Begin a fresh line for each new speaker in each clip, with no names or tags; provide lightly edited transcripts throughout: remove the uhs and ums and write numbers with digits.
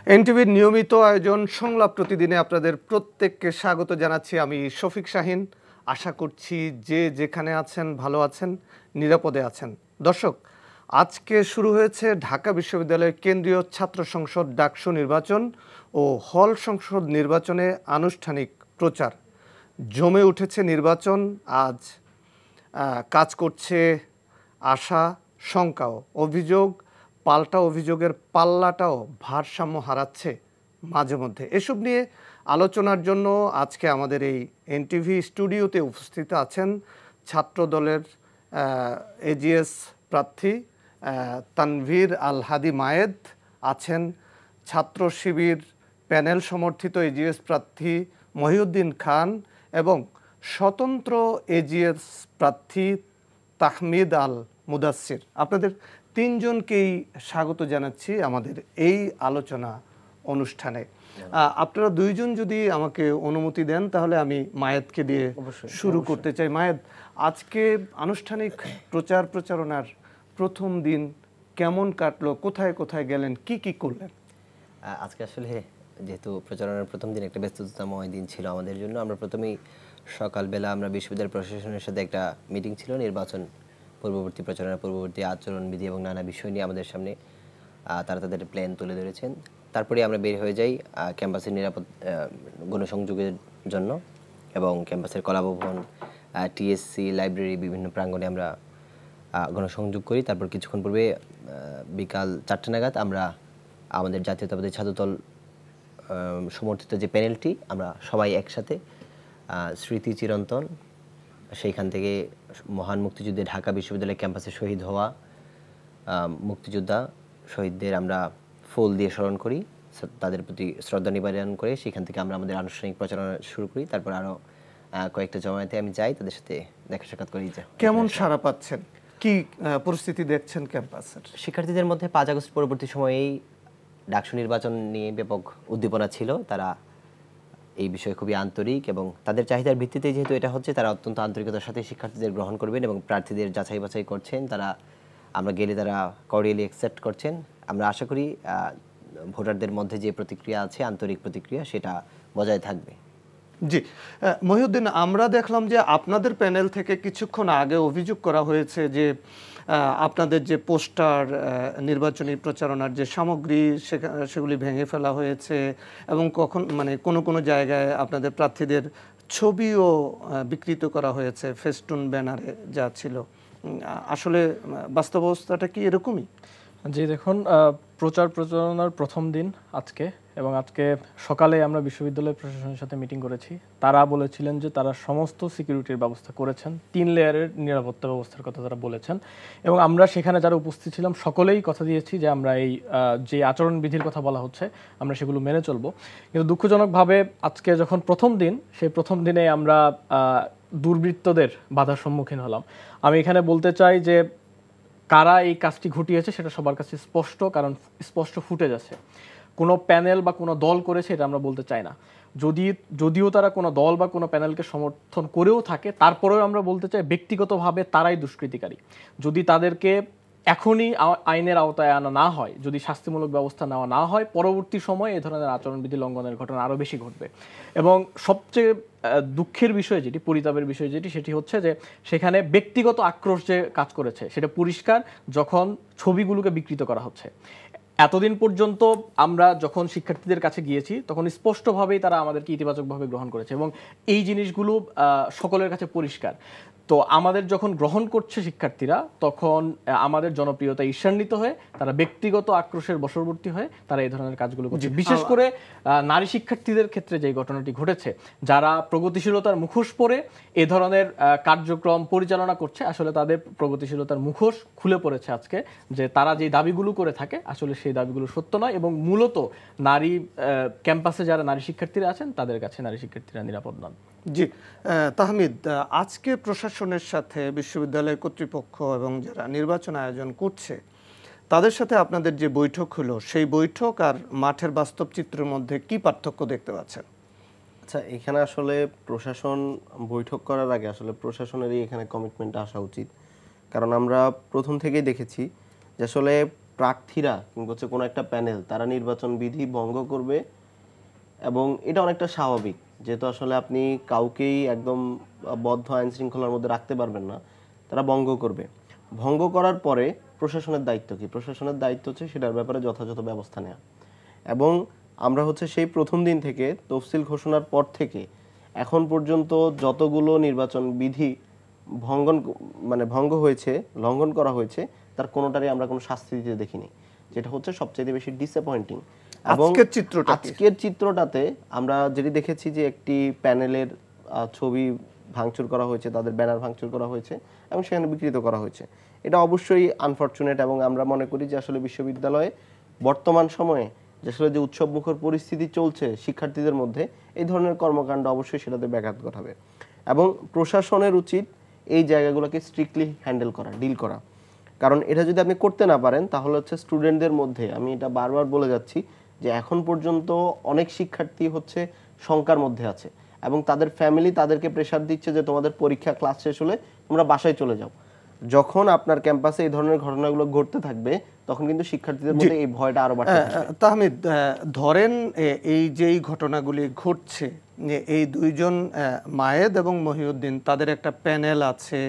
এনটিভির নিয়মিত আয়োজন সংলাপ প্রতিদিনে আপনাদের প্রত্যেককে স্বাগত জানাচ্ছি। আমি শফিক শাহিন। আশা করছি যে যেখানে আছেন ভালো আছেন, নিরাপদে আছেন। দর্শক, আজকে শুরু হয়েছে ঢাকা বিশ্ববিদ্যালয়ের কেন্দ্রীয় ছাত্র সংসদ ডাকসু নির্বাচন ও হল সংসদ নির্বাচনে আনুষ্ঠানিক প্রচার। জমে উঠেছে নির্বাচন। আজ কাজ করছে আশা, শঙ্কাও, অভিযোগ, পাল্টা অভিযোগের পাল্লাটাও ভারসাম্য হারাচ্ছে মাঝে মধ্যে। এসব নিয়ে আলোচনার জন্য আজকে আমাদের এই এনটিভি স্টুডিওতে উপস্থিত আছেন ছাত্র দলের এজিএস প্রার্থী তানভীর আল হাদি মায়েদ, আছেন ছাত্র শিবির প্যানেল সমর্থিত এজিএস প্রার্থী মহিউদ্দিন খান এবং স্বতন্ত্র এজিএস প্রার্থী তাহমিদ আল মুদাসসির। আপনাদের তিনজনকেই স্বাগত জানাচ্ছি আমাদের এই আলোচনা অনুষ্ঠানে। আপনারা দুইজন যদি আমাকে অনুমতি দেন তাহলে আমি মায়েদকে দিয়ে শুরু করতে চাই। মায়েদ, আজকে আনুষ্ঠানিক প্রচারণার প্রথম দিন কেমন কাটলো? কোথায় কোথায় গেলেন? কি করলেন?
আজকে আসলে যেহেতু প্রচারণার প্রথম দিন একটা ব্যস্ততাময় দিন ছিল আমাদের জন্য, আমরা প্রথমেই সকালবেলা আমরা বিশ্ববিদ্যালয় প্রশাসনের সাথে একটা মিটিং ছিল, নির্বাচন পূর্ববর্তী প্রচারণা পূর্ববর্তী আচরণবিধি এবং নানা বিষয় নিয়ে আমাদের সামনে তারা তাদের প্ল্যান তুলে ধরেছেন। তারপরে আমরা বের হয়ে যাই ক্যাম্পাসের নিরাপদ গণসংযোগের জন্য এবং ক্যাম্পাসের কলাভবন, টিএসসি, লাইব্রেরি বিভিন্ন প্রাঙ্গণে আমরা গণসংযোগ করি। তারপর কিছুক্ষণ পূর্বে বিকাল 4টা নাগাদ আমরা আমাদের জাতীয়তাবাদী ছাত্রদল সমর্থিত যে প্যানেলটি, আমরা সবাই একসাথে স্মৃতি চিরন্তন, সেইখান থেকে মহান মুক্তিযুদ্ধে ঢাকা বিশ্ববিদ্যালয় ক্যাম্পাসে শহীদ হওয়া মুক্তিযোদ্ধা শহীদদের আমরা ফুল দিয়ে স্মরণ করি, তাদের প্রতি শ্রদ্ধা নিবেদন করে সেখান থেকে আমরা আমাদের আনুষ্ঠানিক প্রচারণা শুরু করি। তারপর আরও কয়েকটা জমায়েতে আমি যাই, তাদের সাথে দেখা সাক্ষাৎ করি।
কেমন সাড়া পাচ্ছেন? কি পরিস্থিতি দেখছেন ক্যাম্পাসের?
শিক্ষার্থীদের মধ্যে 5 আগস্ট পরবর্তী সময়েই ডাকসু নির্বাচন নিয়ে ব্যাপক উদ্দীপনা ছিল। তারা এই বিষয়ে খুবই আন্তরিক এবং তাদের চাহিদার ভিত্তিতে যেহেতু এটা হচ্ছে, তারা অত্যন্ত আন্তরিকতার সাথে শিক্ষার্থীদের গ্রহণ করবেন এবং প্রার্থীদের যাচাই বাছাই করছেন। তারা আমরা গেলে তারা কর্ডিয়ালি অ্যাকসেপ্ট করছেন। আমরা আশা করি ভোটারদের মধ্যে যে প্রতিক্রিয়া আছে, আন্তরিক প্রতিক্রিয়া, সেটা বজায় থাকবে।
জি মহিউদ্দিন, আমরা দেখলাম যে আপনাদের প্যানেল থেকে কিছুক্ষণ আগে অভিযোগ করা হয়েছে যে আপনাদের যে পোস্টার, নির্বাচনী প্রচারণার যে সামগ্রী সেগুলি ভেঙে ফেলা হয়েছে এবং কোনো জায়গায় আপনাদের প্রার্থীদের ছবিও বিকৃত করা হয়েছে ফেস্টুন ব্যানারে যা ছিল। আসলে বাস্তব অবস্থাটা কি এরকমই?
জি দেখুন, প্রচারণার প্রথম দিন আজকে, এবং আজকে সকালে আমরা বিশ্ববিদ্যালয় প্রশাসনের সাথে মিটিং করেছি। তারা বলেছিলেন যে তারা সমস্ত সিকিউরিটির ব্যবস্থা করেছেন, 3 লেয়ারের নিরাপত্তা ব্যবস্থার কথা তারা বলেছেন, এবং আমরা সেখানে যারা উপস্থিত ছিলাম সকলেই কথা দিয়েছি যে আমরা এই যে আচরণবিধির কথা বলা হচ্ছে আমরা সেগুলো মেনে চলবো। কিন্তু দুঃখজনকভাবে আজকে যখন প্রথম দিন, সেই প্রথম দিনে আমরা দুর্বৃত্তদের বাধার সম্মুখীন হলাম। আমি এখানে বলতে চাই যে কারা এই কাজটি ঘটিয়েছে সেটা সবার কাছে স্পষ্ট, কারণ স্পষ্ট ফুটেজ আছে। কোনো প্যানেল বা কোনো দল করেছে এটা আমরা বলতে চাই না। যদিও তারা কোনো দল বা কোনো প্যানেলকে সমর্থন করেও থাকে, তারপরেও আমরা বলতে চাই ব্যক্তিগতভাবে তারাই দুষ্কৃতিকারী। যদি তাদেরকে এখনই আইনের আওতায় আনা না হয়, যদি শাস্তিমূলক ব্যবস্থা নেওয়া না হয়, পরবর্তী সময়ে এই ধরনের আচরণবিধি লঙ্ঘনের ঘটনা আরও বেশি ঘটবে। এবং সবচেয়ে দুঃখের বিষয় যেটি, পরিতাপের বিষয় যেটি, সেটি হচ্ছে যে সেখানে ব্যক্তিগত আক্রোশ যে কাজ করেছে সেটা পরিষ্কার যখন ছবিগুলোকে বিকৃত করা হচ্ছে। এতদিন পর্যন্ত আমরা যখন শিক্ষার্থীদের কাছে গিয়েছি তখন স্পষ্টভাবেই তারা আমাদেরকে ইতিবাচকভাবে গ্রহণ করেছে এবং এই জিনিসগুলো সকলের কাছে পরিষ্কার। তো আমাদের যখন গ্রহণ করছে শিক্ষার্থীরা, তখন আমাদের জনপ্রিয়তা ঈর্ষান্বিত হয়ে তারা ব্যক্তিগত আক্রোশের বশবর্তী হয়ে তারা এই ধরনের কাজগুলো করছে। বিশেষ করে নারী শিক্ষার্থীদের ক্ষেত্রে যে ঘটনাটি ঘটেছে, যারা প্রগতিশীলতার মুখোশ পরে এ ধরনের কার্যক্রম পরিচালনা করছে, আসলে তাদের প্রগতিশীলতার মুখোশ খুলে পড়েছে আজকে, যে তারা যে দাবিগুলো করে থাকে আসলে সেই দাবিগুলো সত্য নয় এবং মূলত নারী ক্যাম্পাসে যারা নারী শিক্ষার্থীরা আছেন তাদের কাছে নারী শিক্ষার্থীরা নিরাপদ নন।
জি তাহমিদ, আজকে প্রশাসনের সাথে বিশ্ববিদ্যালয় কর্তৃপক্ষ এবং যারা নির্বাচন আয়োজন করছে তাদের সাথে আপনাদের যে বৈঠক হলো, সেই বৈঠক আর মাঠের বাস্তব চিত্রের মধ্যে কি পার্থক্য দেখতে পাচ্ছেন?
আচ্ছা, এখানে আসলে প্রশাসন বৈঠক করার আগে আসলে প্রশাসনেরই এখানে কমিটমেন্ট আসা উচিত, কারণ আমরা প্রথম থেকেই দেখেছি যে আসলে প্রার্থীরা কিংবা হচ্ছে কোনো একটা প্যানেল তারা নির্বাচন বিধি ভঙ্গ করবে, এবং এটা অনেকটা স্বাভাবিক, যেহেতু আসলে আপনি কাউকেই একদম বদ্ধ আইন শৃঙ্খলার মধ্যে রাখতে পারবেন না, তারা ভঙ্গ করবে। ভঙ্গ করার পরে প্রশাসনের দায়িত্ব কি? প্রশাসনের দায়িত্ব হচ্ছে সেটার ব্যাপারে যথাযথ ব্যবস্থা নেওয়া। এবং আমরা হচ্ছে সেই প্রথম দিন থেকে তফসিল ঘোষণার পর থেকে এখন পর্যন্ত যতগুলো নির্বাচন বিধি ভঙ্গ হয়েছে, লঙ্ঘন করা হয়েছে, তার কোনোটারই আমরা কোনো শাস্তি দিতে দেখিনি, যেটা হচ্ছে সবচেয়ে বেশি ডিসঅ্যাপয়েন্টিং। এবং আজকের চিত্রটাতে আমরা যেটি দেখেছি যে একটি প্যানেলের ছবি ভাঙচুর করা হয়েছে, তাদের ব্যানার ভাঙচুর করা হয়েছে এবং সেখানে বিকৃত করা হয়েছে। এটা অবশ্যই আনফরচুনেট, এবং আমরা মনে করি যে আসলে বিশ্ববিদ্যালয়ে বর্তমান সময়ে যে আসলে যে উৎসবমুখর পরিস্থিতি চলছে শিক্ষার্থীদের মধ্যে, এই ধরনের কর্মকাণ্ড অবশ্যই সেটাতে ব্যাঘাত ঘটাবে। এবং প্রশাসনের উচিত এই জায়গাগুলোকে স্ট্রিক্টলি হ্যান্ডেল করা, ডিল করা। কারণ এটা যদি আপনি করতে না পারেন তাহলে হচ্ছে স্টুডেন্টদের মধ্যে, আমি এটা বারবার বলে যাচ্ছি যে এখন পর্যন্ত অনেক শিক্ষার্থী হচ্ছে শঙ্কার মধ্যে আছে, এবং তাদের ফ্যামিলি তাদেরকে প্রেসার দিচ্ছে যে তোমাদের পরীক্ষা ক্লাস শেষ হলে তোমরা বাসায় চলে যাও। যখন আপনার ক্যাম্পাসে এই ধরনের ঘটনাগুলো ঘটতে থাকবে তখন কিন্তু শিক্ষার্থীদের মধ্যে এই ভয়টা আরো বাড়তে থাকবে।
তাহমিদ, ধরেন এই যেই ঘটনাগুলি ঘটছে, এই দুইজন মায়েদ এবং মহিউদ্দিন, তাদের একটা প্যানেল আছে,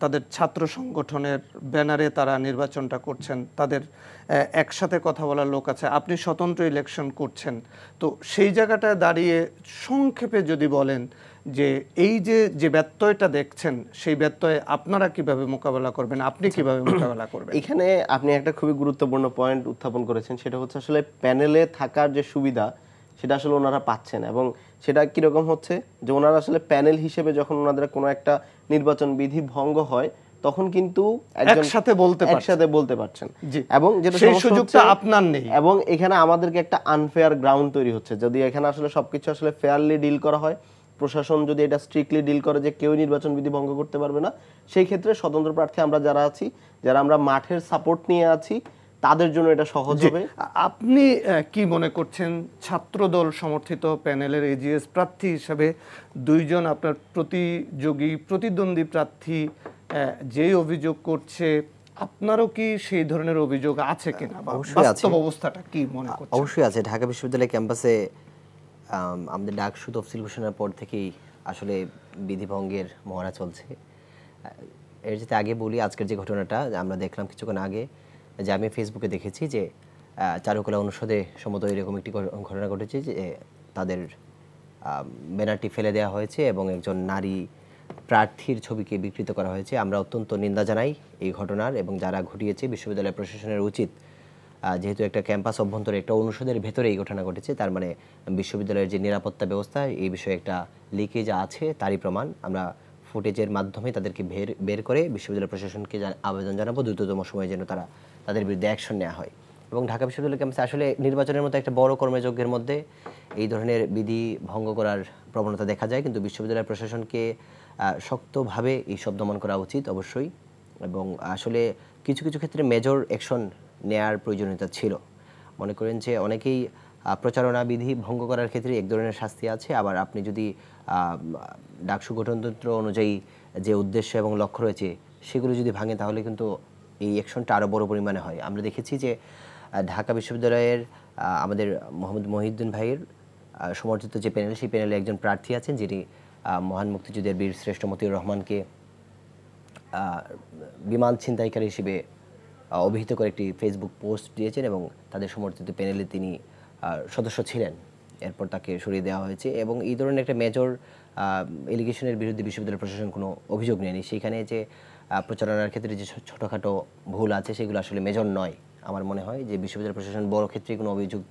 তাদের ছাত্র সংগঠনের ব্যানারে তারা নির্বাচনটা করছেন, তাদের একসাথে কথা বলার লোক আছে, আপনি স্বতন্ত্র ইলেকশন করছেন। তো সেই জায়গাটায় দাঁড়িয়ে সংক্ষেপে যদি বলেন যে এই যে ব্যত্যয়টা দেখছেন, সেই ব্যত্যয় আপনারা কিভাবে মোকাবেলা করবেন, আপনি কিভাবে মোকাবেলা করবেন?
এখানে আপনি একটা খুবই গুরুত্বপূর্ণ পয়েন্ট উত্থাপন করেছেন, সেটা হচ্ছে আসলে প্যানেলে থাকার যে সুবিধা সেটা আসলে ওনারা পাচ্ছেন। এবং সেটা কিরকম হচ্ছে যে ওনারা আসলে প্যানেল হিসেবে যখন ওনাদের কোনো একটা নির্বাচন বিধি ভঙ্গ হয় তখন কিন্তু
একসাথে
বলতে পারছেন, এবং যেটা
সেই সুযোগটা আপনার নেই।
এবং এখানে আমাদেরকে একটা আনফেয়ার গ্রাউন্ড তৈরি হচ্ছে। যদি এখানে আসলে সবকিছু আসলে ফেয়ারলি ডিল করা হয়, প্রশাসন যদি এটা স্ট্রিক্টলি ডিল করে যে কেউ নির্বাচন বিধি ভঙ্গ করতে পারবে না, সেই ক্ষেত্রে স্বতন্ত্র প্রার্থী আমরা যারা আছি, যারা আমরা মাঠের সাপোর্ট নিয়ে আছি, তাদের জন্য এটা সহজ হবে।
আপনি কি মনে করছেন, ছাত্রদল সমর্থিত প্যানেলের এজিএস প্রার্থী হিসেবে দুইজন আপনার প্রতিদ্বন্দ্বী প্রার্থী যেই অভিযোগ করছে, আপনারও কি সেই ধরনের অভিযোগ আছে কিনা, বাস্তব অবস্থাটা কি মনে করছেন?
অবশ্যই আছে। ঢাকা বিশ্ববিদ্যালয় ক্যাম্পাসে আমাদের ডাকসু তফসিল ঘোষণার পর থেকেই আসলে বিধিভঙ্গের মহড়া চলছে। এর যেতে আগে বলি, আজকের যে ঘটনাটা আমরা দেখলাম কিছুক্ষণ আগে, যে আমি ফেসবুকে দেখেছি যে চারুকলা অনুষদে সম্ভবত এরকম একটি ঘটনা ঘটেছে যে তাদের ব্যানারটি ফেলে দেওয়া হয়েছে এবং একজন নারী প্রার্থীর ছবিকে বিকৃত করা হয়েছে। আমরা অত্যন্ত নিন্দা জানাই এই ঘটনার, এবং যারা ঘটিয়েছে বিশ্ববিদ্যালয় প্রশাসনের উচিত, যেহেতু একটা ক্যাম্পাস অভ্যন্তরে একটা অনুষদের ভেতরে এই ঘটনা ঘটেছে, তার মানে বিশ্ববিদ্যালয়ের যে নিরাপত্তা ব্যবস্থা, এই বিষয়ে একটা লিকেজ আছে তারই প্রমাণ। আমরা ফুটেজের মাধ্যমে তাদেরকে বের করে বিশ্ববিদ্যালয় প্রশাসনকে আবেদন জানাবো দ্রুততম সময়ে যেন তাদের বিরুদ্ধে অ্যাকশন নেওয়া হয়। এবং ঢাকা বিশ্ববিদ্যালয় ক্যাম্পাসে আসলে নির্বাচনের মতো একটা বড় কর্মযজ্ঞের মধ্যে এই ধরনের বিধি ভঙ্গ করার প্রবণতা দেখা যায়, কিন্তু বিশ্ববিদ্যালয় প্রশাসনকে শক্তভাবে এই সব দমন করা উচিত অবশ্যই। এবং আসলে কিছু কিছু ক্ষেত্রে মেজর অ্যাকশন নেয়ার প্রয়োজনীয়তা ছিল। মনে করেন যে অনেকেই প্রচারণা বিধি ভঙ্গ করার ক্ষেত্রে এক ধরনের শাস্তি আছে, আবার আপনি যদি ডাকসু গঠনতন্ত্র অনুযায়ী যে উদ্দেশ্য এবং লক্ষ্য রয়েছে সেগুলো যদি ভাঙে তাহলে কিন্তু এই অ্যাকশনটা আরও বড় পরিমাণে হয়। আমরা দেখেছি যে ঢাকা বিশ্ববিদ্যালয়ের আমাদের মোহাম্মদ মহিউদ্দিন ভাইয়ের সমর্থিত যে প্যানেল, সেই প্যানেলে একজন প্রার্থী আছেন যিনি মহান মুক্তিযুদ্ধের বীর শ্রেষ্ঠ মতিউর রহমানকে বিমান ছিনতাইকারী হিসেবে অভিহিত করে একটি ফেসবুক পোস্ট দিয়েছেন, এবং তাদের সমর্থিত প্যানেলে তিনি সদস্য ছিলেন। এরপর তাকে সরিয়ে দেওয়া হয়েছে, এবং এই ধরনের একটা মেজর এলিগেশনের বিরুদ্ধে বিশ্ববিদ্যালয় প্রশাসন কোনো অভিযোগ নেয়নি। সেখানে যে প্রচারণার ক্ষেত্রে যে ছোটোখাটো ভুল আছে সেগুলো আসলে মেজর নয়। আমার মনে হয় যে বিশ্ববিদ্যালয় প্রশাসন বড় ক্ষেত্রে কোনো অভিযোগ,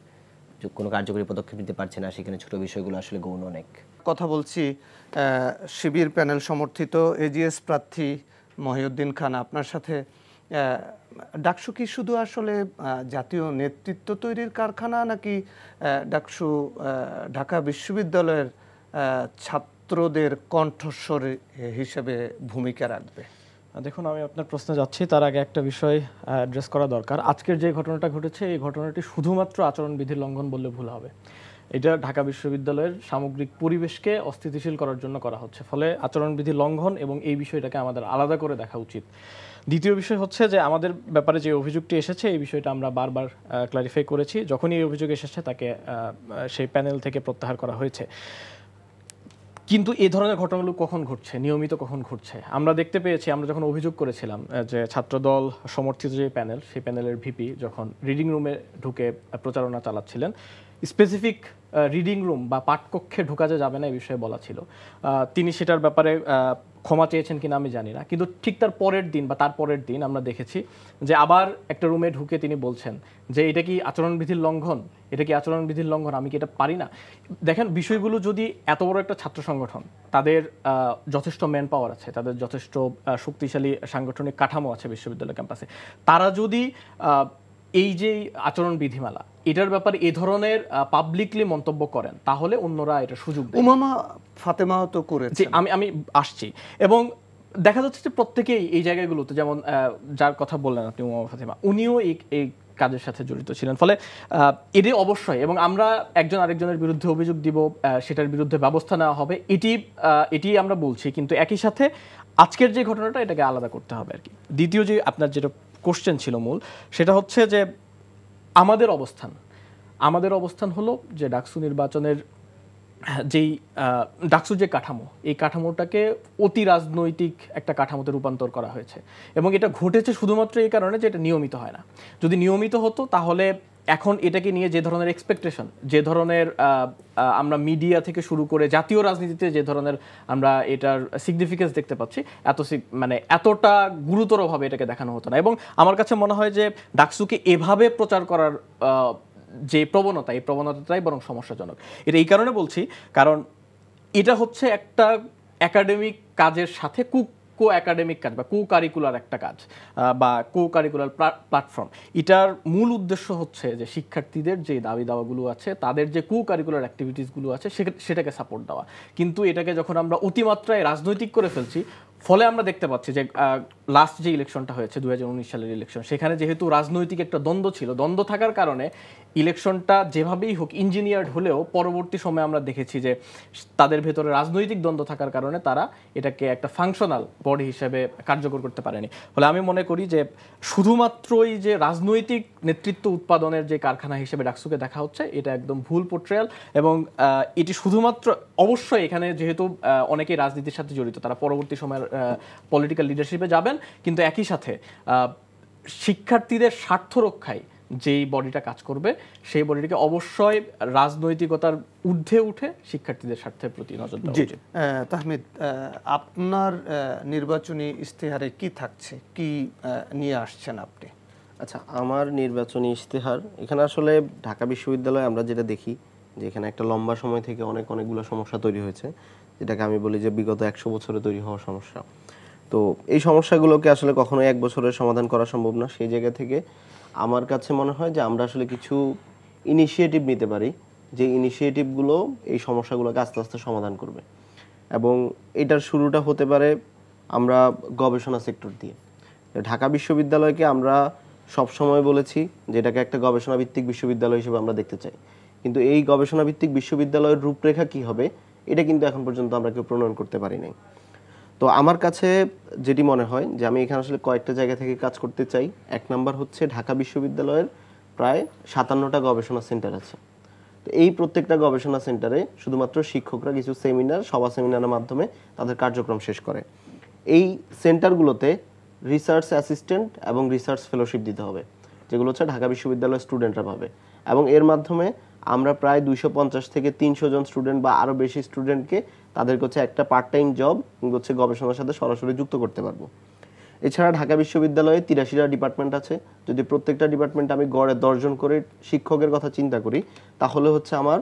কোনো কার্যকরী পদক্ষেপ নিতে পারছে না, সেখানে ছোট বিষয়গুলো আসলে গৌণ অনেক।
কথা বলছি শিবির প্যানেল সমর্থিত এজিএস প্রার্থী মহিউদ্দিন খান, আপনার সাথে। ডাকসু কি শুধু আসলে জাতীয় নেতৃত্ব তৈরির কারখানা, নাকি ডাকসু ঢাকা বিশ্ববিদ্যালয়ের ছাত্রদের কণ্ঠস্বর হিসেবে ভূমিকা রাখবে?
দেখুন, আমি আপনার প্রশ্নে যাচ্ছি তার আগে একটা বিষয় অ্যাড্রেস করা দরকার। আজকের যে ঘটনাটা ঘটেছে, এই ঘটনাটি শুধুমাত্র আচরণবিধির লঙ্ঘন বললে ভুল হবে। এটা ঢাকা বিশ্ববিদ্যালয়ের সামগ্রিক পরিবেশকে অস্থিতিশীল করার জন্য করা হচ্ছে, ফলে আচরণবিধি লঙ্ঘন এবং এই বিষয়টাকে আমাদের আলাদা করে দেখা উচিত। দ্বিতীয় বিষয় হচ্ছে যে আমাদের ব্যাপারে যে অভিযোগটি এসেছে এই বিষয়টা আমরা বারবার ক্লারিফাই করেছি। যখনই এই অভিযোগ এসেছে তাকে সেই প্যানেল থেকে প্রত্যাহার করা হয়েছে। কিন্তু এই ধরনের ঘটনাগুলো কখন ঘটছে, নিয়মিত কখন ঘটছে? আমরা দেখতে পেয়েছি, আমরা যখন অভিযোগ করেছিলাম যে ছাত্রদল সমর্থিত যে প্যানেল, সেই প্যানেলের ভিপি যখন রিডিং রুমে ঢুকে প্রচারণা চালাচ্ছিলেন, স্পেসিফিক রিডিং রুম বা পাঠকক্ষে ঢোকা যাবে না এই বিষয়ে বলা ছিল। তিনি সেটার ব্যাপারে ক্ষমা চেয়েছেন কিনা আমি জানি না, কিন্তু ঠিক তার পরের দিন বা তার পরের দিন আমরা দেখেছি যে আবার একটা রুমে ঢুকে তিনি বলছেন যে এটা কি আচরণবিধির লঙ্ঘন, এটা কি আচরণবিধির লঙ্ঘন, আমি কি এটা পারি না? দেখেন, বিষয়গুলো যদি এত বড় একটা ছাত্র সংগঠন, তাদের যথেষ্ট ম্যান পাওয়ার আছে, তাদের যথেষ্ট শক্তিশালী সাংগঠনিক কাঠামো আছে বিশ্ববিদ্যালয় ক্যাম্পাসে, তারা যদি এই যে আচরণ বিধিমালা এটার ব্যাপারে এই ধরনের পাবলিকলি মন্তব্য করেন, তাহলে অন্যরা এটা সুযোগ দেয়।
উমামা ফাতেমাও তো করেছে।
আমি আসছি, এবং দেখা যাচ্ছে যে প্রত্যেকেই এই জায়গাগুলোতে, যেমন যার কথা বললেন আপনি উমামা ফাতেমা, উনিও এই কাজের সাথে জড়িত ছিলেন। ফলে এটি অবশ্যই, এবং আমরা একজন আরেকজনের বিরুদ্ধে অভিযোগ দিব, সেটার বিরুদ্ধে ব্যবস্থা নেওয়া হবে, এটি আমরা বলছি। কিন্তু একই সাথে আজকের যে ঘটনাটা, এটাকে আলাদা করতে হবে আর কি। দ্বিতীয় যে আপনার যেটা কোশ্চেন ছিল মূল, সেটা হচ্ছে যে আমাদের অবস্থান হলো যে ডাকসু নির্বাচনের যেই ডাকসুর যে কাঠামো, এই কাঠামোটাকে অতি রাজনৈতিক একটা কাঠামোতে রূপান্তর করা হয়েছে, এবং এটা ঘটেছে শুধুমাত্র এই কারণে যে এটা নিয়মিত হয় না। যদি নিয়মিত হতো তাহলে এখন এটাকে নিয়ে যে ধরনের এক্সপেকটেশন, যে ধরনের আমরা মিডিয়া থেকে শুরু করে জাতীয় রাজনীতিতে যে ধরনের আমরা এটার সিগনিফিকেন্স দেখতে পাচ্ছি, এতটা গুরুতরভাবে এটাকে দেখানো হতো না। এবং আমার কাছে মনে হয় যে ডাকসুকে এভাবে প্রচার করার যে প্রবণতা, এই প্রবণতাটাই বরং সমস্যাজনক। এটা এই কারণে বলছি, কারণ এটা হচ্ছে একটা একাডেমিক কাজের সাথে কো একাডেমিক কাজ বা কো কারিকুলার একটা কাজ বা কো কারিকুলার প্ল্যাটফর্ম। এটার মূল উদ্দেশ্য হচ্ছে যে শিক্ষার্থীদের যে দাবি দাওয়াগুলো আছে, তাদের যে কো কারিকুলার অ্যাক্টিভিটিসগুলো আছে, সেটাকে সাপোর্ট দেওয়া। কিন্তু এটাকে যখন আমরা অতিমাত্রায় রাজনৈতিক করে ফেলছি, ফলে আমরা দেখতে পাচ্ছি যে লাস্ট যে ইলেকশনটা হয়েছে 2019 সালের ইলেকশন, সেখানে যেহেতু রাজনৈতিক একটা দ্বন্দ্ব ছিল, দ্বন্দ্ব থাকার কারণে ইলেকশনটা যেভাবেই হোক ইঞ্জিনিয়ার্ড হলেও পরবর্তী সময়ে আমরা দেখেছি যে তাদের ভেতরে রাজনৈতিক দ্বন্দ্ব থাকার কারণে তারা এটাকে একটা ফাংশনাল বডি হিসেবে কার্যকর করতে পারেনি। ফলে আমি মনে করি যে শুধুমাত্রই যে রাজনৈতিক নেতৃত্ব উৎপাদনের যে কারখানা হিসেবে ডাকসুকে দেখা হচ্ছে, এটা একদম ভুল পোর্ট্রেয়াল। এবং এটি শুধুমাত্র, অবশ্যই এখানে যেহেতু অনেকেই রাজনীতির সাথে জড়িত, তারা পরবর্তী সময়ের পলিটিক্যাল লিডারশিপে যাবেন, কিন্তু একই সাথে শিক্ষার্থীদের স্বার্থ রক্ষায় যেই বডিটা কাজ করবে, সেই বডিটাকে অবশ্যই রাজনৈতিকতার ঊর্ধ্বে উঠে শিক্ষার্থীদের স্বার্থের প্রতি নজর দেওয়া উচিত।
তাহমিদ, আপনার নির্বাচনী ইশতেহারে কি থাকছে, কি নিয়ে আসছেন আপনি?
আচ্ছা, আমার নির্বাচনী ইশতেহার, এখানে আসলে ঢাকা বিশ্ববিদ্যালয়ে আমরা যেটা দেখি যে এখানে একটা লম্বা সময় থেকে অনেকগুলো সমস্যা তৈরি হয়েছে, যেটাকে আমি বলি যে বিগত 100 বছরে তৈরি হওয়া সমস্যা। তো এই সমস্যাগুলোকে আসলে কখনোই 1 বছরের সমাধান করা সম্ভব না। সেই জায়গা থেকে আমার কাছে মনে হয় যে আমরা আসলে কিছু ইনিশিয়েটিভ নিতে পারি, যে ইনিশিয়েটিভগুলো এই সমস্যাগুলোকে আস্তে আস্তে সমাধান করবে। এবং এটার শুরুটা হতে পারে আমরা গবেষণা সেক্টর দিয়ে। ঢাকা বিশ্ববিদ্যালয়কে আমরা সবসময় বলেছি যে এটাকে একটা গবেষণা ভিত্তিক বিশ্ববিদ্যালয় হিসেবে আমরা দেখতে চাই, কিন্তু এই গবেষণা ভিত্তিক বিশ্ববিদ্যালয়ের রূপরেখা কি হবে, এটা কিন্তু এখন পর্যন্ত আমরা কেউ প্রণয়ন করতে পারি নাই। তো আমার কাছে যেটি মনে হয় যে আমি এখানে আসলে কয়েকটা জায়গা থেকে কাজ করতে চাই। 1 নাম্বার হচ্ছে ঢাকা বিশ্ববিদ্যালয়ের প্রায় 57টা গবেষণা সেন্টার আছে। তো এই প্রত্যেকটা গবেষণা সেন্টারে শুধুমাত্র শিক্ষকরা কিছু সেমিনার, সভা সেমিনারের মাধ্যমে তাদের কার্যক্রম শেষ করে। এই সেন্টারগুলোতে রিসার্চ অ্যাসিস্ট্যান্ট এবং রিসার্চ ফেলোশিপ দিতে হবে, যেগুলো হচ্ছে ঢাকা বিশ্ববিদ্যালয়ের স্টুডেন্টরা পাবে। এবং এর মাধ্যমে আমরা প্রায় 250 থেকে 300 জন স্টুডেন্ট বা আরও বেশি স্টুডেন্টকে তাদেরকে হচ্ছে একটা পার্ট টাইম জব হচ্ছে গবেষণার সাথে সরাসরি যুক্ত করতে পারবো। এছাড়া ঢাকা বিশ্ববিদ্যালয়ে 83টা ডিপার্টমেন্ট আছে। যদি প্রত্যেকটা ডিপার্টমেন্টে আমি গড়ে 10 জন করে শিক্ষকের কথা চিন্তা করি, তাহলে হচ্ছে আমার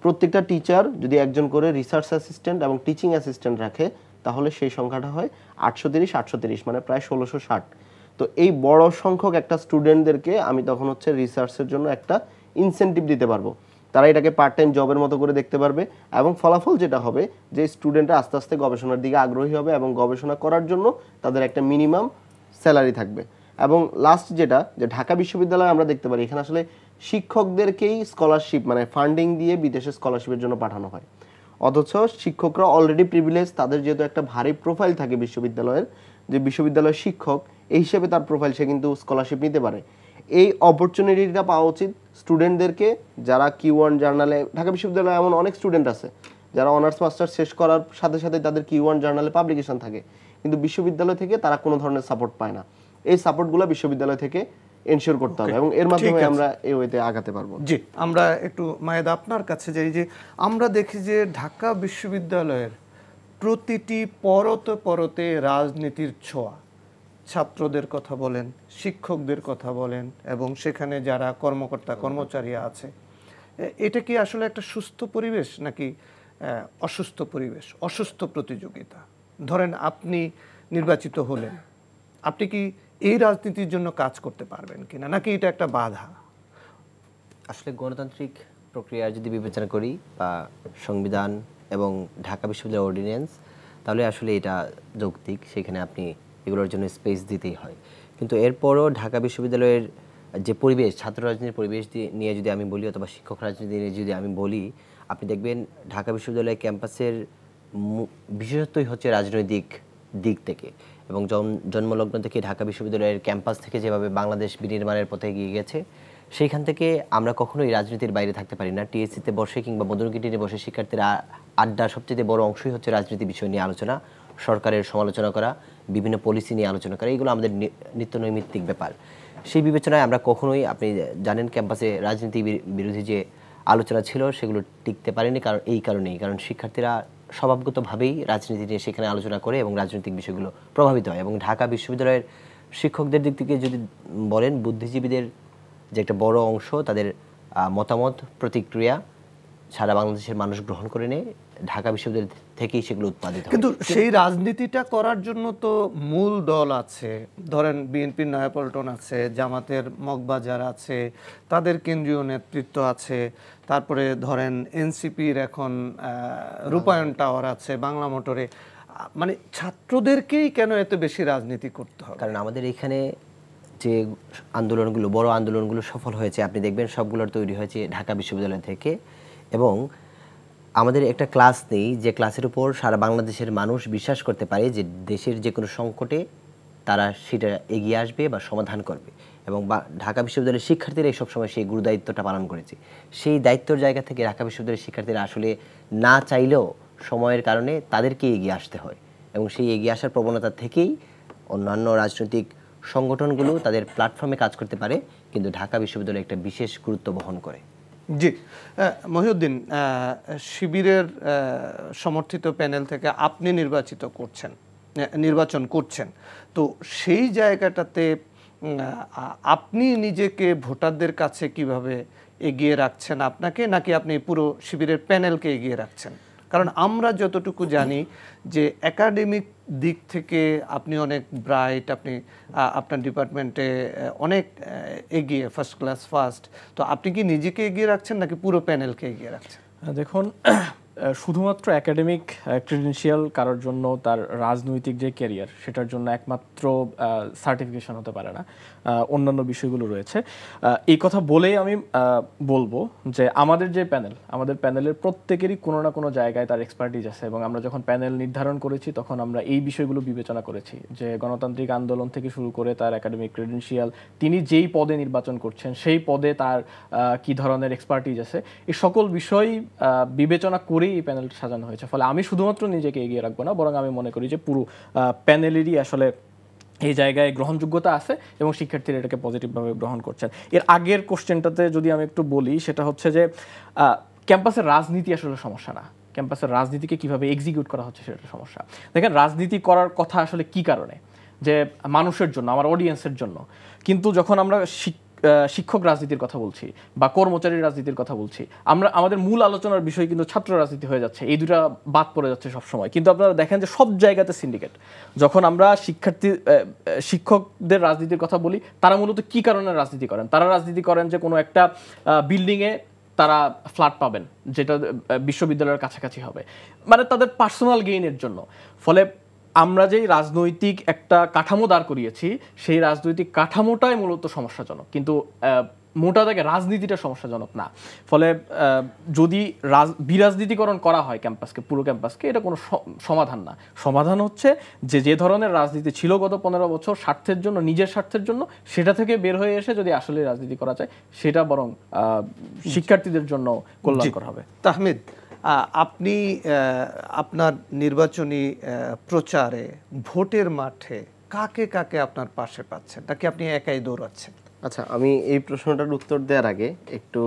প্রত্যেকটা টিচার যদি একজন করে রিসার্চ অ্যাসিস্ট্যান্ট এবং টিচিং অ্যাসিস্ট্যান্ট রাখে, তাহলে সেই সংখ্যাটা হয় 830, মানে প্রায় 1660। তো এই বড় সংখ্যক একটা স্টুডেন্টদেরকে আমি তখন হচ্ছে রিসার্চের জন্য একটা ইনসেন্টিভ দিতে পারবো। তারা এটাকে পার্ট টাইম জবের মতো করে দেখতে পারবে, এবং ফলাফল যেটা হবে যে স্টুডেন্টরা আস্তে আস্তে গবেষণার দিকে আগ্রহী হবে এবং গবেষণা করার জন্য তাদের একটা মিনিমাম স্যালারি থাকবে। এবং লাস্ট যেটা যে ঢাকা বিশ্ববিদ্যালয়ে আমরা দেখতে পারি এখানে আসলে শিক্ষকদেরকেই স্কলারশিপ মানে ফান্ডিং দিয়ে বিদেশে স্কলারশিপের জন্য পাঠানো হয়, অথচ শিক্ষকরা অলরেডি প্রিভিলেজ, তাদের যেহেতু একটা ভারী প্রোফাইল থাকে বিশ্ববিদ্যালয়ের, যে বিশ্ববিদ্যালয়ের শিক্ষক এই হিসেবে তার প্রোফাইল, সে কিন্তু স্কলারশিপ নিতে পারে। এই অপরচুনিটিটা পাওয়া উচিত স্টুডেন্টদেরকে, যারা Q1 জার্নালে, ঢাকা বিশ্ববিদ্যালয়ে এমন অনেক স্টুডেন্ট আছে যারা অনার্স মাস্টার্স শেষ করার সাথে সাথে তাদের Q1 জার্নালে পাবলিকেশন থাকে, কিন্তু বিশ্ববিদ্যালয় থেকে তারা কোনো ধরনের সাপোর্ট পায় না। এই সাপোর্টগুলো বিশ্ববিদ্যালয় থেকে এনশিওর করতে হবে এবং এর মাধ্যমে আমরা এই ওয়েতে আগাতে পারবো।
জি, আমরা একটু মায়েদা আপনার কাছে যাই যে আমরা দেখি যে ঢাকা বিশ্ববিদ্যালয়ের প্রতিটি পরতে পরতে রাজনীতির ছোঁয়া, ছাত্রদের কথা বলেন, শিক্ষকদের কথা বলেন এবং সেখানে যারা কর্মকর্তা কর্মচারী আছে, এটা কি আসলে একটা সুস্থ পরিবেশ নাকি অসুস্থ পরিবেশ, অসুস্থ প্রতিযোগিতা? ধরেন আপনি নির্বাচিত হলেন, আপনি কি এই রাজনীতির জন্য কাজ করতে পারবেন কিনা, নাকি এটা একটা বাধা?
আসলে গণতান্ত্রিক প্রক্রিয়া যদি বিবেচনা করি বা সংবিধান এবং ঢাকা বিশ্ববিদ্যালয়ের অর্ডিন্যান্স, তাহলে আসলে এটা যৌক্তিক, সেখানে আপনি এগুলোর জন্য স্পেস দিতেই হয়। কিন্তু এরপরও ঢাকা বিশ্ববিদ্যালয়ের যে পরিবেশ, ছাত্র রাজনীতির পরিবেশ নিয়ে যদি আমি বলি অথবা শিক্ষক রাজনীতি নিয়ে যদি আমি বলি, আপনি দেখবেন ঢাকা বিশ্ববিদ্যালয় ক্যাম্পাসের বিশেষত্বই হচ্ছে রাজনৈতিক দিক থেকে, এবং জন্মলগ্ন থেকে ঢাকা বিশ্ববিদ্যালয়ের ক্যাম্পাস থেকে যেভাবে বাংলাদেশ বিনির্মাণের পথে এগিয়ে গেছে, সেইখান থেকে আমরা কখনোই রাজনীতির বাইরে থাকতে পারি না। টিএসসিতে বসে কিংবা মদন ক্যান্টিনে বসে শিক্ষার্থীরা আড্ডার সবচেয়ে বড় অংশই হচ্ছে রাজনীতি বিষয় নিয়ে আলোচনা, সরকারের সমালোচনা করা, বিভিন্ন পলিসি নিয়ে আলোচনা করা, এগুলো আমাদের নিত্য নৈমিত্তিক ব্যাপার। সেই বিবেচনায় আমরা কখনোই, আপনি জানেন ক্যাম্পাসে রাজনীতি বিরোধী যে আলোচনা ছিল সেগুলো টিকতে পারেনি, কারণ এই কারণেই, কারণ শিক্ষার্থীরা স্বভাবগতভাবেই রাজনীতি নিয়ে সেখানে আলোচনা করে এবং রাজনৈতিক বিষয়গুলো প্রভাবিত হয়। এবং ঢাকা বিশ্ববিদ্যালয়ের শিক্ষকদের দিক থেকে যদি বলেন, বুদ্ধিজীবীদের যে একটা বড় অংশ, তাদের মতামত প্রতিক্রিয়া সারা বাংলাদেশের মানুষ গ্রহণ করে নেয়, ঢাকা বিশ্ববিদ্যালয় থেকেই সেগুলো উৎপাদিত হয়।
কিন্তু সেই রাজনীতিটা করার জন্য তো মূল দল আছে, ধরেন বিএনপির নয়াপল্টন আছে, জামাতের মগবাজার আছে, তাদের কেন্দ্রীয় নেতৃত্ব আছে, তারপরে ধরেন এনসিপির এখন রূপায়ণ টাওয়ার আছে, বাংলা মোটরে। মানে ছাত্রদেরকেই কেন এত বেশি রাজনীতি করতে হবে?
কারণ আমাদের এখানে যে আন্দোলনগুলো, বড় আন্দোলনগুলো সফল হয়েছে, আপনি দেখবেন সবগুলোর তৈরি হয়েছে ঢাকা বিশ্ববিদ্যালয় থেকে। এবং আমাদের একটা ক্লাস নেই যে ক্লাসের উপর সারা বাংলাদেশের মানুষ বিশ্বাস করতে পারে যে দেশের যে কোনো সংকটে তারা সেটা এগিয়ে আসবে বা সমাধান করবে। এবং ঢাকা বিশ্ববিদ্যালয়ের শিক্ষার্থীরা এই সবসময় সেই গুরু দায়িত্বটা পালন করেছে। সেই দায়িত্বর জায়গা থেকে ঢাকা বিশ্ববিদ্যালয়ের শিক্ষার্থীরা আসলে না চাইলেও সময়ের কারণে তাদেরকে এগিয়ে আসতে হয়, এবং সেই এগিয়ে আসার প্রবণতা থেকেই অন্যান্য রাজনৈতিক সংগঠনগুলো তাদের প্ল্যাটফর্মে কাজ করতে পারে, কিন্তু ঢাকা বিশ্ববিদ্যালয় একটা বিশেষ গুরুত্ব বহন করে।
জি, মহিউদ্দিন, শিবিরের সমর্থিত প্যানেল থেকে আপনি নির্বাচন করছেন, তো সেই জায়গাটাতে আপনি নিজেকে ভোটারদের কাছে কিভাবে এগিয়ে রাখছেন আপনাকে, নাকি আপনি পুরো শিবিরের প্যানেলকে এগিয়ে রাখছেন? কারণ আমরা যতটুকু জানি যে একাডেমিক দিক থেকে আপনি অনেক ব্রাইট, আপনি আপনার ডিপার্টমেন্টে অনেক এগিয়ে, ফার্স্ট ক্লাস ফার্স্ট, তো আপনি কি নিজেকে এগিয়ে রাখছেন নাকি পুরো প্যানেলকে এগিয়ে রাখছেন?
দেখুন, শুধুমাত্র একাডেমিক ক্রেডেনশিয়াল কারোর জন্য তার রাজনৈতিক যে ক্যারিয়ার সেটার জন্য একমাত্র সার্টিফিকেশন হতে পারে না, অন্যান্য বিষয়গুলো রয়েছে। এই কথা বলেই আমি বলবো যে আমাদের যে প্যানেল, আমাদের প্যানেলের প্রত্যেকেরই কোনো না কোনো জায়গায় তার এক্সপার্টিজ আছে, এবং আমরা যখন প্যানেল নির্ধারণ করেছি তখন আমরা এই বিষয়গুলো বিবেচনা করেছি যে গণতান্ত্রিক আন্দোলন থেকে শুরু করে তার একাডেমিক ক্রেডেনশিয়াল, তিনি যেই পদে নির্বাচন করছেন সেই পদে তার কি ধরনের এক্সপার্টিজ আছে, এই সকল বিষয় বিবেচনা করে এই প্যানেলটা সাজানো হয়েছে। ফলে আমি শুধুমাত্র নিজেকে এগিয়ে রাখবো না, বরং আমি মনে করি যে পুরো প্যানেলেরই আসলে এই জায়গায় গ্রহণযোগ্যতা আছে এবং শিক্ষার্থীরা এটাকে পজিটিভভাবে গ্রহণ করছেন। এর আগের কোশ্চেনটাতে যদি আমি একটু বলি, সেটা হচ্ছে যে ক্যাম্পাসের রাজনীতি আসলে সমস্যা না, ক্যাম্পাসের রাজনীতিকে কিভাবে এক্সিকিউট করা হচ্ছে সেটা সমস্যা। দেখেন, রাজনীতি করার কথা আসলে কি কারণে, যে মানুষের জন্য, আমার অডিয়েন্সের জন্য। কিন্তু যখন আমরা শিক্ষক রাজনীতির কথা বলছি বা কর্মচারীর রাজনীতির কথা বলছি, আমাদের মূল আলোচনার বিষয় কিন্তু ছাত্র রাজনীতি হয়ে যাচ্ছে, এই দুটা বাদ পড়ে যাচ্ছে সবসময়। কিন্তু আপনারা দেখেন যে সব জায়গাতে সিন্ডিকেট। যখন আমরা শিক্ষকদের রাজনীতির কথা বলি, তারা মূলত কি কারণে রাজনীতি করেন? তারা রাজনীতি করেন যে কোনো একটা বিল্ডিংয়ে তারা ফ্ল্যাট পাবেন যেটা বিশ্ববিদ্যালয়ের কাছাকাছি হবে, মানে তাদের পার্সোনাল গেইনের জন্য। ফলে আমরা যেই রাজনৈতিক একটা কাঠামো দাঁড় করিয়েছি সেই রাজনৈতিক কাঠামোটাই মূলত সমস্যাজনক, কিন্তু মোটা দাগে রাজনীতিটা সমস্যাজনক না। ফলে যদি বিরাজনীতিকরণ করা হয় ক্যাম্পাসকে, পুরো ক্যাম্পাসকে, এটা কোনো সমাধান না। সমাধান হচ্ছে যে ধরনের রাজনীতি ছিল গত 15 বছর স্বার্থের জন্য, নিজের স্বার্থের জন্য, সেটা থেকে বের হয়ে এসে যদি আসলে রাজনীতি করা যায়, সেটা বরং শিক্ষার্থীদের জন্য কল্যাণকর হবে।
তাহমিদ, আপনি আপনার নির্বাচনী প্রচারে ভোটের মাঠে কাকে কাকে আপনার পাশে পাচ্ছেন, নাকি আপনি একাই দৌড়াচ্ছেন?
আচ্ছা, আমি এই প্রশ্নটার উত্তর দেওয়ার আগে একটু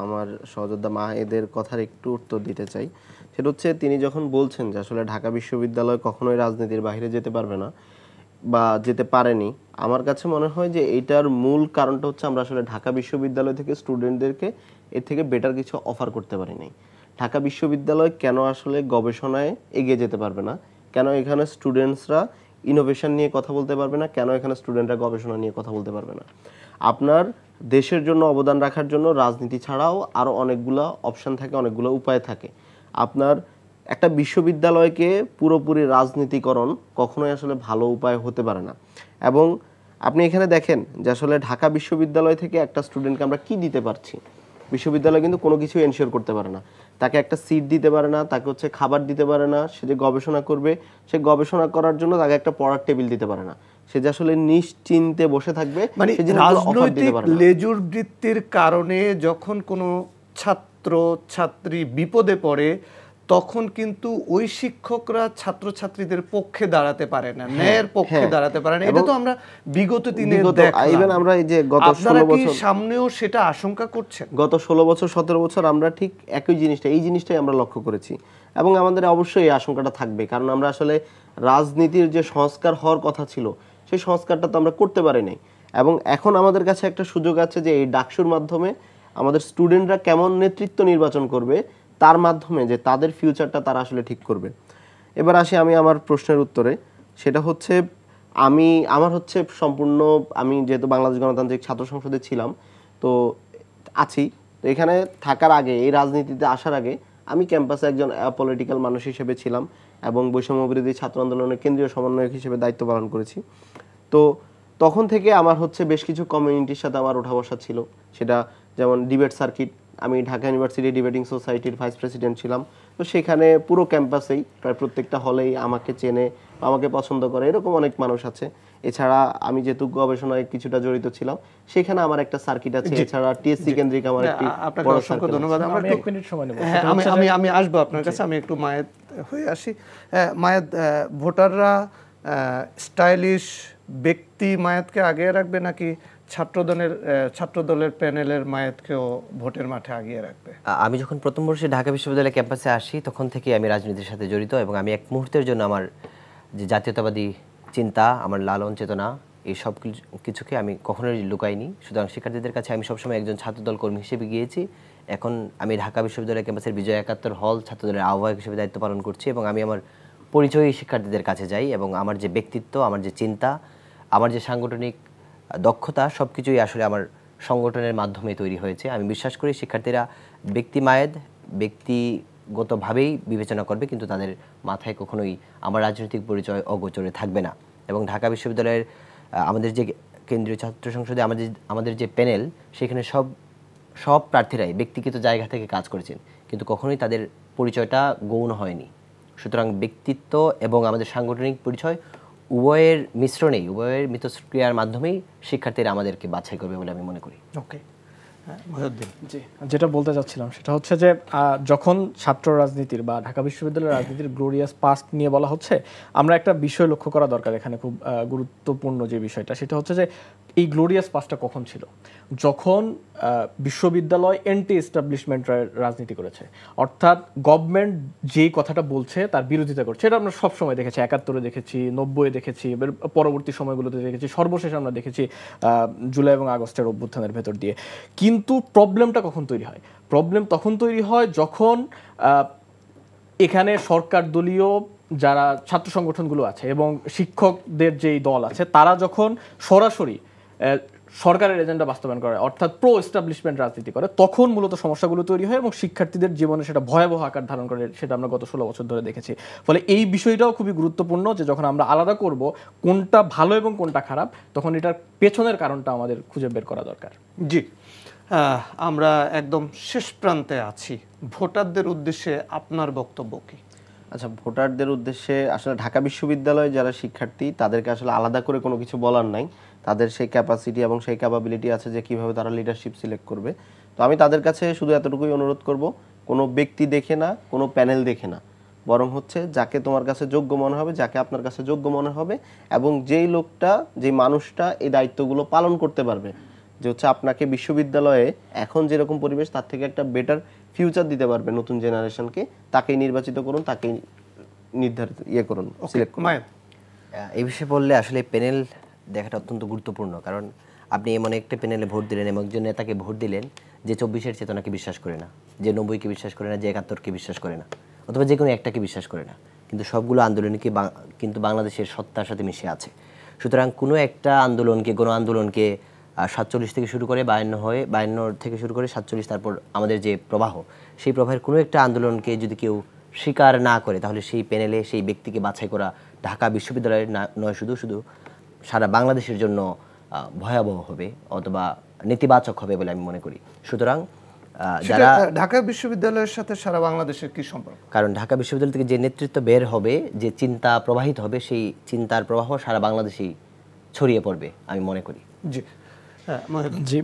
আমার সহযোদ্ধা মাহেদের কথার একটু উত্তর দিতে চাই। সেটা হচ্ছে, তিনি যখন বলছেন যে আসলে ঢাকা বিশ্ববিদ্যালয় কখনোই রাজনীতির বাইরে যেতে পারবে না বা যেতে পারেনি, আমার কাছে মনে হয় যে এইটার মূল কারণটা হচ্ছে আমরা আসলে ঢাকা বিশ্ববিদ্যালয় থেকে স্টুডেন্টদেরকে এর থেকে বেটার কিছু অফার করতে পারি নাই। ঢাকা বিশ্ববিদ্যালয় কেন আসলে গবেষণায় এগিয়ে যেতে পারবে না, কেন এখানে স্টুডেন্টসরা ইনোভেশন নিয়ে কথা বলতে পারবে না, কেন এখানে স্টুডেন্টরা গবেষণা নিয়ে কথা বলতে পারবে না? আপনার দেশের জন্য অবদান রাখার জন্য রাজনীতি ছাড়াও আরও অনেকগুলো অপশন থাকে, অনেকগুলো উপায় থাকে। আপনার একটা বিশ্ববিদ্যালয়কে পুরোপুরি রাজনীতিকরণ কখনোই আসলে ভালো উপায় হতে পারে না। এবং আপনি এখানে দেখেন যে আসলে ঢাকা বিশ্ববিদ্যালয় থেকে একটা স্টুডেন্টকে আমরা কি দিতে পারছি। বিশ্ববিদ্যালয় কিন্তু কোনো কিছু এনশিওর করতে পারে না, তাকে একটা সিট দিতে পারে না, তাকে হচ্ছে খাবার দিতে পারে না, সে যে গবেষণা করবে সে গবেষণা করার জন্য তাকে একটা পড়ার টেবিল দিতে পারে না, সে যে আসলে নিশ্চিন্তে বসে থাকবে।
মানে রাজনৈতিক লেজুর বৃত্তির কারণে যখন কোনো ছাত্র ছাত্রী বিপদে পড়ে, তখন কিন্তু ওই শিক্ষকরা ছাত্রছাত্রীদের পক্ষে দাঁড়াতে পারে না, ন্যায়ের পক্ষে দাঁড়াতে পারে না। এটা তো আমরা বিগত দিনে দেখলাম।
আমরা এই যে গত 16 বছর
সামনেও সেটা আশঙ্কা করছেন।
গত 16 বছর 17 বছর আমরা ঠিক একই জিনিসটাই আমরা লক্ষ্য করেছি, এবং আমাদের অবশ্যই এই আশঙ্কাটা থাকবে। কারণ আমরা আসলে রাজনীতির যে সংস্কার হওয়ার কথা ছিল সেই সংস্কারটা তো আমরা করতে পারি নাই। এবং এখন আমাদের কাছে একটা সুযোগ আছে যে এই ডাকসুর মাধ্যমে আমাদের স্টুডেন্টরা কেমন নেতৃত্ব নির্বাচন করবে, তার মাধ্যমে যে তাদের ফিউচারটা তারা আসলে ঠিক করবে। এবার আসি আমি আমার প্রশ্নের উত্তরে। সেটা হচ্ছে, আমার হচ্ছে সম্পূর্ণ, আমি যেহেতু বাংলাদেশ গণতান্ত্রিক ছাত্র সংসদে ছিলাম, তো এখানে থাকার আগে, এই রাজনীতিতে আসার আগে আমি ক্যাম্পাসে একজন পলিটিক্যাল মানুষ হিসেবে ছিলাম এবং বৈষম্য বিরোধী ছাত্র আন্দোলনের কেন্দ্রীয় সমন্বয়ক হিসেবে দায়িত্ব পালন করেছি। তো তখন থেকে আমার হচ্ছে বেশ কিছু কমিউনিটির সাথে আমার ওঠা বসা ছিল। সেটা যেমন ডিবেট সার্কিট, আমি ঢাকা ইউনিভার্সিটি ডিবেটিং সোসাইটির ভাইস প্রেসিডেন্ট ছিলাম। তো সেখানে পুরো ক্যাম্পাসেই প্রায় প্রত্যেকটা হলেই আমাকে চেনে, আমাকে পছন্দ করে, এরকম অনেক মানুষ আছে। এছাড়া আমি যেহেতু গবেষণায় কিছুটা জড়িত ছিলাম, সেখানে আমার একটা সার্কিট আছে। এছাড়া টিএসসি কেন্দ্রিক আমার একটি বড় সার্কিট আছে।
ধন্যবাদ। আমরা 1 মিনিট সময় নেব।
আমি আসবো আপনার কাছে, আমি একটু মায়েদ হয়ে আসি। মায়েদ, ভোটাররা স্টাইলিশ ব্যক্তি মায়েদকে আগে রাখবে, নাকি ছাত্রদলের প্যানেলের মায়েদকেও ভোটের মাঠে আগিয়ে রাখবে?
আমি যখন প্রথম বর্ষে ঢাকা বিশ্ববিদ্যালয় ক্যাম্পাসে আসি, তখন থেকে আমি রাজনীতির সাথে জড়িত, এবং আমি এক মুহূর্তের জন্য আমার যে জাতীয়তাবাদী চিন্তা, আমার লালন চেতনা, এই সব কিছুকে আমি কখনোই লুকাইনি। সুতরাং শিক্ষার্থীদের কাছে আমি সবসময় একজন ছাত্রদল কর্মী হিসেবে গিয়েছি। এখন আমি ঢাকা বিশ্ববিদ্যালয় ক্যাম্পাসের বিজয় 71 হল ছাত্রদলের আহ্বায়ক হিসেবে দায়িত্ব পালন করছি, এবং আমি আমার পরিচয়ী শিক্ষার্থীদের কাছে যাই, এবং আমার যে ব্যক্তিত্ব, আমার যে চিন্তা, আমার যে সাংগঠনিক দক্ষতা, সব কিছুই আসলে আমার সংগঠনের মাধ্যমে তৈরি হয়েছে। আমি বিশ্বাস করি শিক্ষার্থীরা ব্যক্তিগতভাবেই বিবেচনা করবে, কিন্তু তাদের মাথায় কখনোই আমার রাজনৈতিক পরিচয় অগোচরে থাকবে না। এবং ঢাকা বিশ্ববিদ্যালয়ের আমাদের যে কেন্দ্রীয় ছাত্র সংসদে আমাদের যে প্যানেল, সেখানে সব প্রার্থীরাই ব্যক্তিগত জায়গা থেকে কাজ করেছেন, কিন্তু কখনোই তাদের পরিচয়টা গৌণ হয়নি। সুতরাং ব্যক্তিত্ব এবং আমাদের সাংগঠনিক পরিচয় উভয়ের মিশ্রণেই, উভয়ের মিথস্ক্রিয়ার মাধ্যমেই শিক্ষার্থীরা আমাদেরকে বাছাই করবে বলে আমি মনে করি।
ওকে,
জি, যেটা বলতে চাচ্ছিলাম সেটা হচ্ছে যে যখন ছাত্র রাজনীতির বা ঢাকা বিশ্ববিদ্যালয়ের রাজনীতির গ্লোরিয়াস পাস্ট নিয়ে বলা হচ্ছে, আমরা একটা বিষয় লক্ষ্য করা দরকার এখানে, খুব গুরুত্বপূর্ণ যে বিষয়টা, সেটা হচ্ছে যে এই গ্লোরিয়াস পাস্টটা কখন ছিল? যখন বিশ্ববিদ্যালয় এন্টি এস্টাবলিশমেন্ট রাজনীতি করেছে, অর্থাৎ গভর্নমেন্ট যেই কথাটা বলছে তার বিরোধিতা করছে। এটা আমরা সবসময় দেখেছি, 71-এ দেখেছি, 90-এ দেখেছি, পরবর্তী সময়গুলোতে দেখেছি, সর্বশেষ আমরা দেখেছি জুলাই এবং আগস্টের অভ্যুত্থানের ভেতর দিয়ে। কিন্তু প্রবলেমটা কখন তৈরি হয়? প্রবলেম তখন তৈরি হয় যখন এখানে সরকার দলীয় যারা ছাত্র সংগঠনগুলো আছে এবং শিক্ষকদের যেই দল আছে, তারা যখন সরাসরি সরকারের এজেন্ডা বাস্তবায়ন করে, অর্থাৎ প্রো এস্টাবলিশমেন্ট রাজনীতি করে, তখন মূলত সমস্যাগুলো তৈরি হয় এবং শিক্ষার্থীদের জীবনে সেটা ভয়াবহ আকার ধারণ করে, সেটা আমরা গত 16 বছর ধরে দেখেছি। ফলে এই বিষয়টাও খুবই গুরুত্বপূর্ণ যে যখন আমরা আলাদা করব কোনটা ভালো এবং কোনটা খারাপ, তখন এটার পেছনের কারণটা আমাদের খুঁজে বের করা দরকার।
জি, আমরা একদম শেষ প্রান্তে আছি। ভোটারদের উদ্দেশ্যে আপনার বক্তব্য কি?
আচ্ছা, ভোটারদের উদ্দেশ্যে আসলে ঢাকা বিশ্ববিদ্যালয়ে যারা শিক্ষার্থী তাদেরকে আসলে আলাদা করে কোনো কিছু বলার নাই। তাদের সেই ক্যাপাসিটি এবং সেই ক্যাপাবিলিটি আছে যে কিভাবে তারা লিডারশিপ সিলেক্ট করবে। তো আমি তাদের কাছে শুধু এতটুকুই অনুরোধ করব, কোনো ব্যক্তি দেখে না, কোনো প্যানেল দেখে না, বরং হচ্ছে যাকে তোমার কাছে যোগ্য মনে হবে, যাকে আপনার কাছে যোগ্য মনে হবে এবং যেই লোকটা, যেই মানুষটা এই দায়িত্বগুলো পালন করতে পারবে, যে হচ্ছে আপনাকে বিশ্ববিদ্যালয়ে এখন যেরকম পরিবেশ তার থেকে একটা বেটার ফিউচার দিতে পারবে নতুন জেনারেশনকে, তাকেই নির্বাচিত করুন, তাকেই নির্ধারিত করুন, সিলেক্ট করুন।
এই বিষয়ে বললে আসলে প্যানেল দেখাটা অত্যন্ত গুরুত্বপূর্ণ, কারণ আপনি এমন একটা প্যানেলে ভোট দিলেন এবং একজন নেতাকে ভোট দিলেন যে 24-এর চেতনাকে বিশ্বাস করে না, যে 90-কে বিশ্বাস করে না, যে 71-কে বিশ্বাস করে না, অথবা যে কোনো একটাকে বিশ্বাস করে না, কিন্তু সবগুলো আন্দোলনকে কিন্তু বাংলাদেশের সত্তার সাথে মিশে আছে। সুতরাং কোনো একটা আন্দোলনকে, গণ আন্দোলনকে 47 থেকে শুরু করে 52 থেকে শুরু করে 47, তারপর আমাদের যে প্রবাহ, সেই প্রবাহের কোনো একটা আন্দোলনকে যদি কেউ স্বীকার না করে, তাহলে সেই প্যানেলে সেই ব্যক্তিকে বাছাই করা ঢাকা বিশ্ববিদ্যালয়ের নয়, শুধু সারা বাংলাদেশের জন্য ভয়াবহ হবে অথবা নেতিবাচক হবে বলে আমি মনে করি। সুতরাং যারা
ঢাকা বিশ্ববিদ্যালয়ের সাথে সারা বাংলাদেশের কি সম্পর্ক?
কারণ ঢাকা বিশ্ববিদ্যালয় থেকে যে নেতৃত্ব বের হবে, যে চিন্তা প্রবাহিত হবে, সেই চিন্তার প্রবাহ সারা বাংলাদেশেই ছড়িয়ে পড়বে আমি মনে করি।
জি,
জি,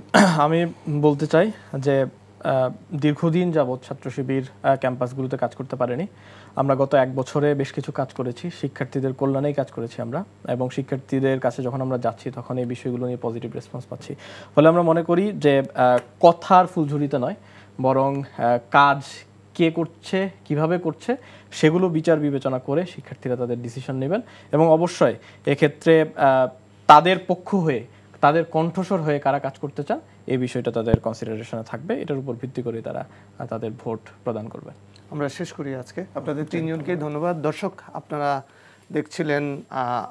আমি বলতে চাই যে দীর্ঘদিন যাবৎ ছাত্র শিবির ক্যাম্পাসগুলোতে কাজ করতে পারেনি। আমরা গত 1 বছরে বেশ কিছু কাজ করেছি, শিক্ষার্থীদের কল্যাণেই কাজ করেছি আমরা, এবং শিক্ষার্থীদের কাছে যখন আমরা যাচ্ছি তখন এই বিষয়গুলো নিয়ে পজিটিভ রেসপন্স পাচ্ছি। ফলে আমরা মনে করি যে কথার ফুলঝুরিতে নয়, বরং কাজ কে করছে, কিভাবে করছে, সেগুলো বিচার বিবেচনা করে শিক্ষার্থীরা তাদের ডিসিশন নেবেন এবং অবশ্যই এক্ষেত্রে তাদের পক্ষ হয়ে, তাদের কণ্ঠস্বর হয়ে কারা কাজ করতে চান এই বিষয়টা তাদের কনসিডারেশনে থাকবে। এটার উপর ভিত্তি করে তারা তাদের ভোট প্রদান করবে।
আমরা শেষ করি আজকে। আপনাদের তিনজনকেই ধন্যবাদ। দর্শক, আপনারা দেখছিলেন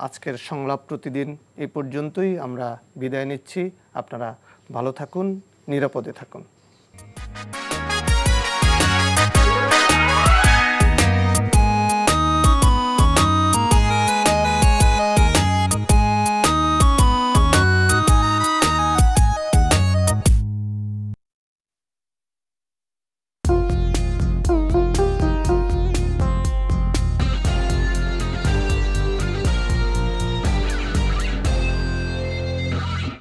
আজকের সংলাপ প্রতিদিন। এই পর্যন্তই, আমরা বিদায় নিচ্ছি। আপনারা ভালো থাকুন, নিরাপদে থাকুন।